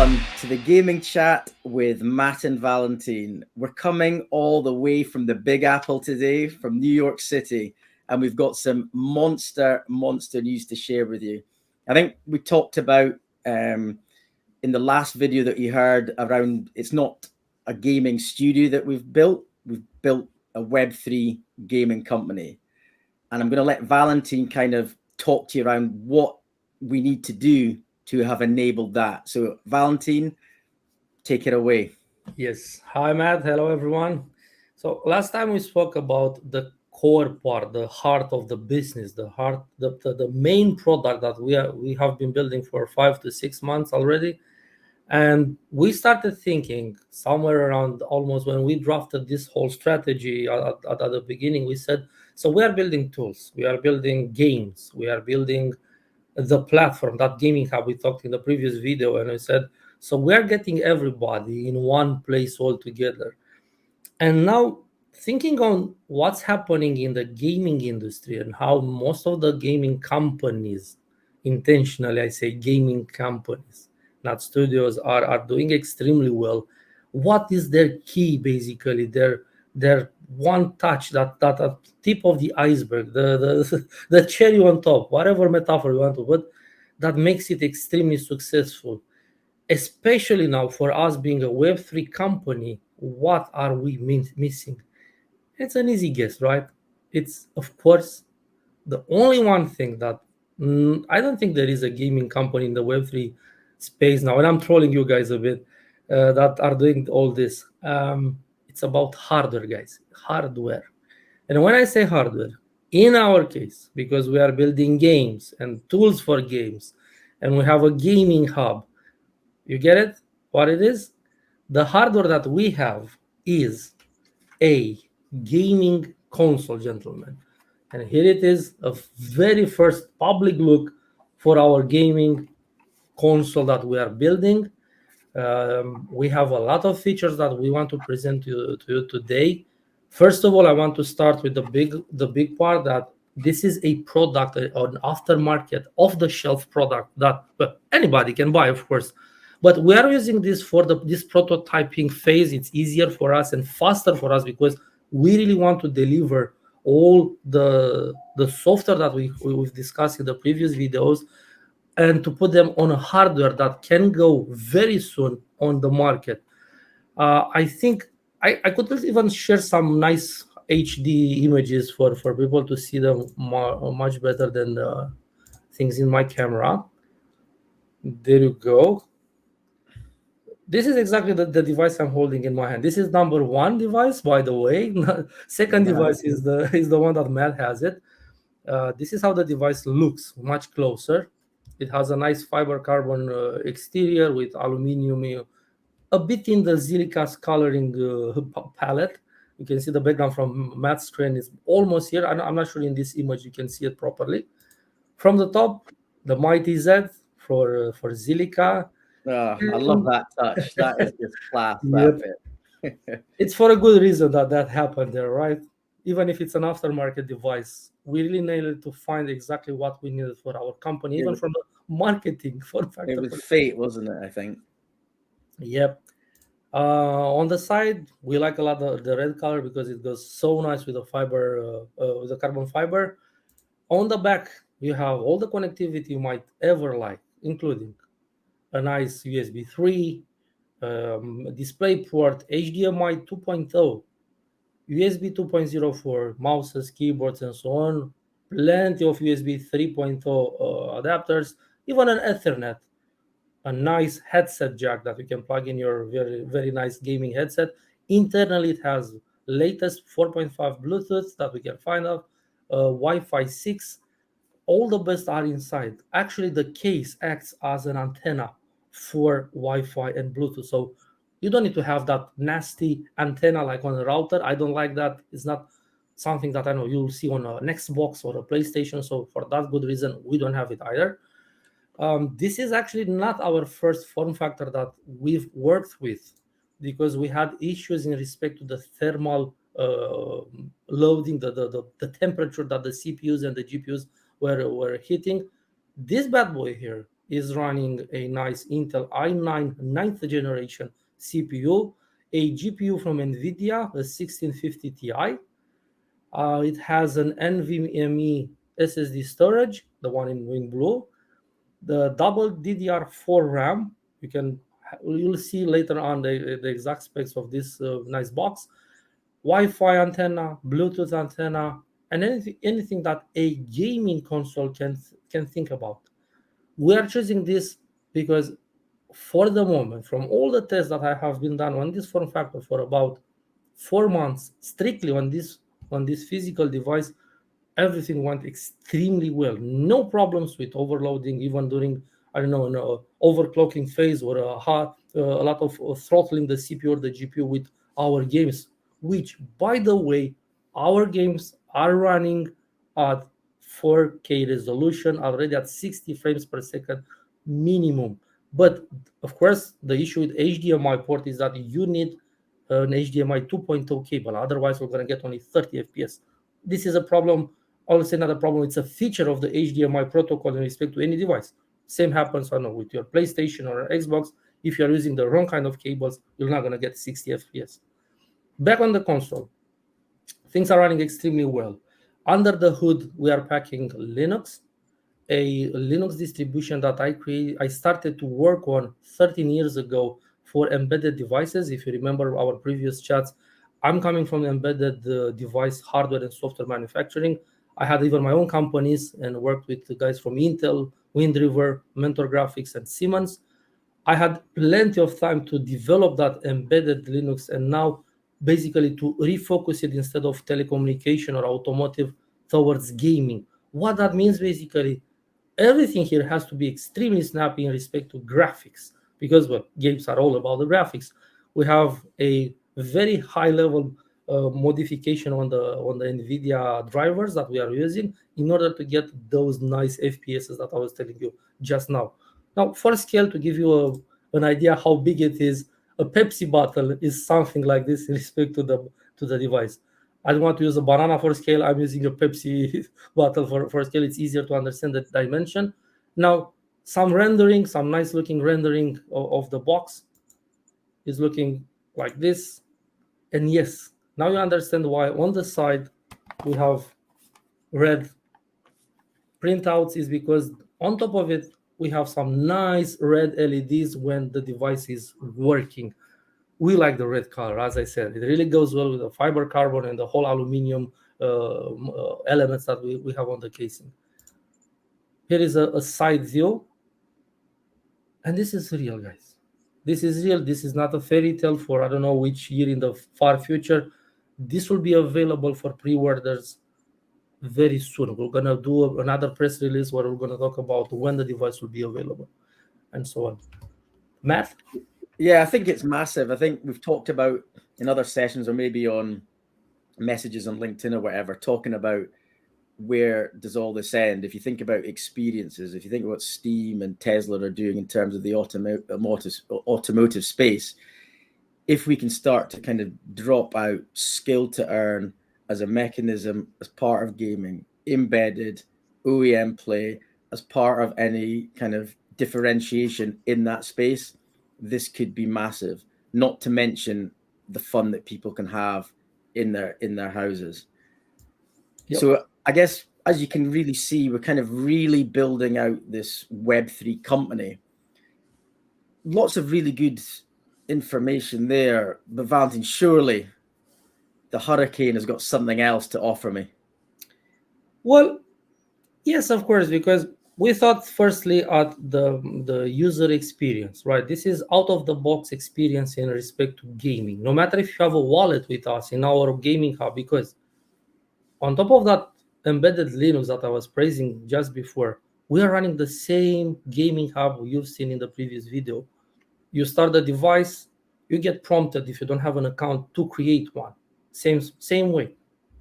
everyone to the gaming chat with Matt and Valentine. We're coming all the way from the Big Apple today, from New York City, and we've got some monster news to share with you. I think we talked about in the last video that you heard around it's not a gaming studio that we've built a Web3 gaming company. And I'm going to let Valentine kind of talk to you around what we need to do to have enabled that. So Valentine, take it away. Yes. Hi, Matt. Hello, everyone. So last time we spoke about the core part, the heart of the business, the main product that we have been building for 5 to 6 months already. And we started thinking somewhere around almost when we drafted this whole strategy at the beginning, we said, so we are building tools, we are building games, we are building the platform, that gaming hub we talked in the previous video. And I said, so we're getting everybody in one place all together. And now thinking on what's happening in the gaming industry and how most of the gaming companies, intentionally I say gaming companies, not studios, are doing extremely well. What is their key, basically, their one touch, that tip of the iceberg, the cherry on top, whatever metaphor you want to put, that makes it extremely successful. Especially now for us being a Web3 company, what are we missing? It's an easy guess, right? It's, of course, the only one thing that I don't think there is a gaming company in the Web3 space now, and I'm trolling you guys a bit, that are doing all this. It's about hardware, guys, hardware. And when I say hardware, in our case, because we are building games and tools for games, and we have a gaming hub, you get it? What it is? The hardware that we have is a gaming console, gentlemen. And here it is, a very first public look for our gaming console that we are building. We have a lot of features that we want to present to you today. First of all, I want to start with the big part, that this is a product, an aftermarket, off-the-shelf product that anybody can buy, of course. But we are using this for this prototyping phase. It's easier for us and faster for us because we really want to deliver all the software that we've discussed in the previous videos, and to put them on a hardware that can go very soon on the market. I think I could even share some nice HD images for people to see them much better than the things in my camera. There you go. This is exactly the device I'm holding in my hand. This is number one device, by the way. Second device is the one that Matt has it. This is how the device looks, much closer. It has a nice fiber carbon exterior with aluminum, a bit in the Zilliqa's coloring palette. You can see the background from Matt's screen is almost here. I'm not sure in this image you can see it properly. From the top, the mighty Z for Zilliqa. Oh, I love that touch. That is just class. Yep. That bit. It's for a good reason that happened there, right? Even if it's an aftermarket device, we really needed to find exactly what we needed for our company, even from the marketing form factor. It was fate, wasn't it? I think. Yep. On the side, we like a lot the red color because it goes so nice with the fiber, with the carbon fiber. On the back, you have all the connectivity you might ever like, including a nice USB 3, display port, HDMI 2.0, USB 2.0 for mouses, keyboards, and so on. Plenty of USB 3.0 adapters, even an Ethernet, a nice headset jack that you can plug in your very nice gaming headset. Internally, it has latest 4.5 Bluetooth that we can find out, Wi-Fi 6. All the best are inside. Actually, the case acts as an antenna for Wi-Fi and Bluetooth. So you don't need to have that nasty antenna like on a router. I don't like that. It's not something that I know you'll see on an Xbox or a PlayStation. So for that good reason, we don't have it either. This is actually not our first form factor that we've worked with, because we had issues in respect to the thermal loading, the temperature that the CPUs and the GPUs were hitting. This bad boy here is running a nice Intel i9 ninth generation CPU, a GPU from NVIDIA, a 1650 Ti. It has an NVMe SSD storage, the one in blue, the double DDR4 RAM. You'll see later on the exact specs of this nice box. Wi-Fi antenna, Bluetooth antenna, and anything that a gaming console can think about. We are choosing this because for the moment, from all the tests that I have been done on this form factor for about 4 months, strictly on this physical device, everything went extremely well. No problems with overloading, even during, I don't know, an overclocking phase or a lot of throttling the CPU or the GPU with our games, which, by the way, our games are running at 4K resolution already at 60 frames per second minimum. But of course, the issue with HDMI port is that you need an HDMI 2.0 cable. Otherwise, we're going to get only 30 FPS. This is a problem. I would say not a problem. It's a feature of the HDMI protocol in respect to any device. Same happens, I don't know, with your PlayStation or Xbox. If you're using the wrong kind of cables, you're not going to get 60 FPS. Back on the console, things are running extremely well. Under the hood, we are packing Linux, a Linux distribution that I started to work on 13 years ago for embedded devices. If you remember our previous chats, I'm coming from embedded device hardware and software manufacturing. I had even my own companies and worked with the guys from Intel, Wind River, Mentor Graphics, and Siemens. I had plenty of time to develop that embedded Linux, and now basically to refocus it instead of telecommunication or automotive towards gaming. What that means basically, everything here has to be extremely snappy in respect to graphics, because well, games are all about the graphics. We have a very high level modification on the NVIDIA drivers that we are using in order to get those nice FPSs that I was telling you just now. Now, for scale, to give you an idea how big it is, a Pepsi bottle is something like this in respect to the device. I don't want to use a banana for scale. I'm using a Pepsi bottle for scale. It's easier to understand the dimension. Now, some nice looking rendering of the box is looking like this. And yes, now you understand why on the side we have red printouts, is because on top of it, we have some nice red LEDs when the device is working. We like the red color, as I said. It really goes well with the fiber carbon and the whole aluminum elements that we have on the casing. Here is a side view. And this is real, guys. This is real. This is not a fairy tale for I don't know which year in the far future. This will be available for pre-orders very soon. We're going to do another press release where we're going to talk about when the device will be available and so on. Matt? Yeah, I think it's massive. I think we've talked about in other sessions or maybe on messages on LinkedIn or whatever, talking about where does all this end? If you think about experiences, if you think about what Steam and Tesla are doing in terms of the automotive space, if we can start to kind of drop out skill to earn as a mechanism, as part of gaming, embedded OEM play, as part of any kind of differentiation in that space, this could be massive. Not to mention the fun that people can have in their houses. Yep. So I guess as you can really see, we're kind of really building out this Web3 company. Lots of really good information there, but Valentin, surely the Hurricane has got something else to offer me. Well, yes, of course, because we thought firstly at the user experience, right? This is out of the box experience in respect to gaming. No matter if you have a wallet with us in our gaming hub, because on top of that embedded Linux that I was praising just before, we are running the same gaming hub you've seen in the previous video. You start the device, you get prompted if you don't have an account to create one. Same way.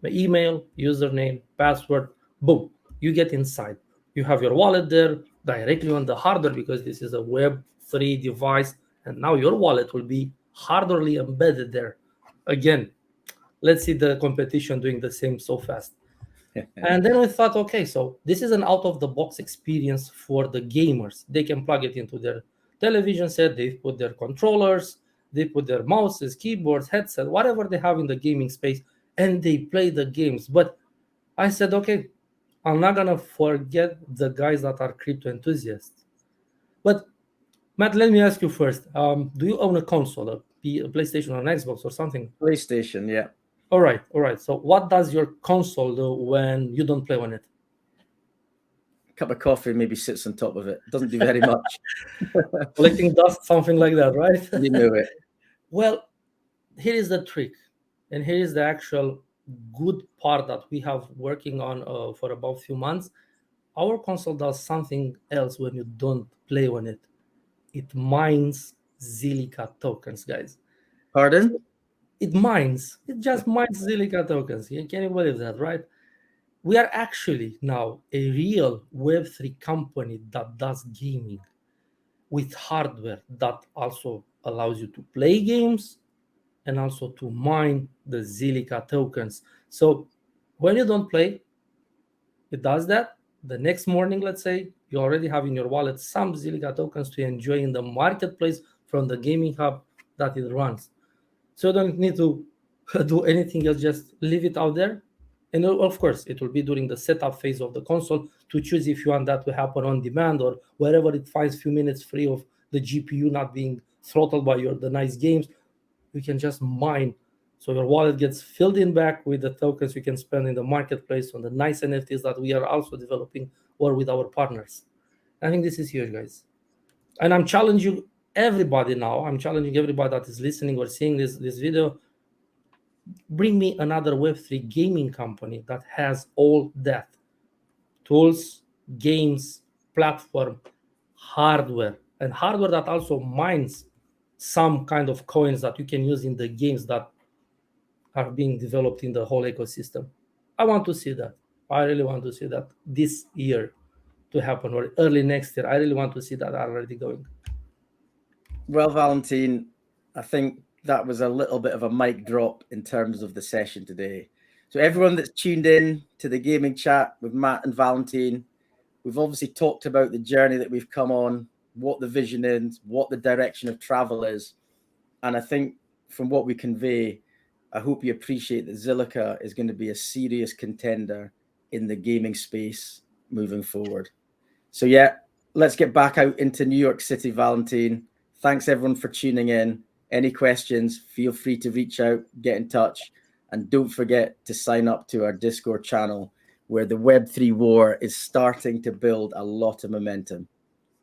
The email, username, password, boom, you get inside. You have your wallet there directly on the hardware because this is a Web3 device, and now your wallet will be hardwarely embedded there. Again, let's see the competition doing the same so fast. And then we thought, okay, so this is an out-of-the-box experience for the gamers. They can plug it into their television set, they put their controllers, they put their mouses, keyboards, headset, whatever they have in the gaming space, and they play the games. But I said, okay, I'm not gonna forget the guys that are crypto enthusiasts. But Matt, let me ask you first. Do you own a console, a PlayStation or an Xbox or something? PlayStation, yeah. All right. So what does your console do when you don't play on it? Cup of coffee maybe sits on top of it. Doesn't do very much. Collecting dust, something like that, right? You know it. Well, here is the trick, and here is the actual good part that we have working on for about a few months. Our console does something else when you don't play on it. It mines Zilliqa tokens, guys. Pardon? It just mines Zilliqa tokens. Can you believe that, right? We are actually now a real Web3 company that does gaming with hardware that also allows you to play games and also to mine the Zilliqa tokens. So when you don't play, it does that. The next morning, let's say, you already have in your wallet some Zilliqa tokens to enjoy in the marketplace from the gaming hub that it runs. So you don't need to do anything else, just leave it out there. And of course, it will be during the setup phase of the console to choose if you want that to happen on demand or wherever it finds a few minutes free of the GPU not being throttled by the nice games. You can just mine. So your wallet gets filled in back with the tokens you can spend in the marketplace on the nice NFTs that we are also developing or with our partners. I think this is huge, guys. And I'm challenging everybody now. I'm challenging everybody that is listening or seeing this video. Bring me another Web3 gaming company that has all that. Tools, games, platform, hardware, and hardware that also mines some kind of coins that you can use in the games that are being developed in the whole ecosystem. I want to see that. I really want to see that this year to happen or early next year. I really want to see that already going. Well, Valentin, I think that was a little bit of a mic drop in terms of the session today. So everyone that's tuned in to the gaming chat with Matt and Valentin, we've obviously talked about the journey that we've come on, what the vision is, what the direction of travel is. And I think from what we convey, I hope you appreciate that Zilliqa is going to be a serious contender in the gaming space moving forward. So yeah, let's get back out into New York City, Valentin. Thanks everyone for tuning in. Any questions, feel free to reach out, get in touch, and don't forget to sign up to our Discord channel where the Web3 war is starting to build a lot of momentum.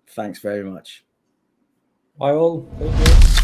Thanks very much. Bye all. Thank you.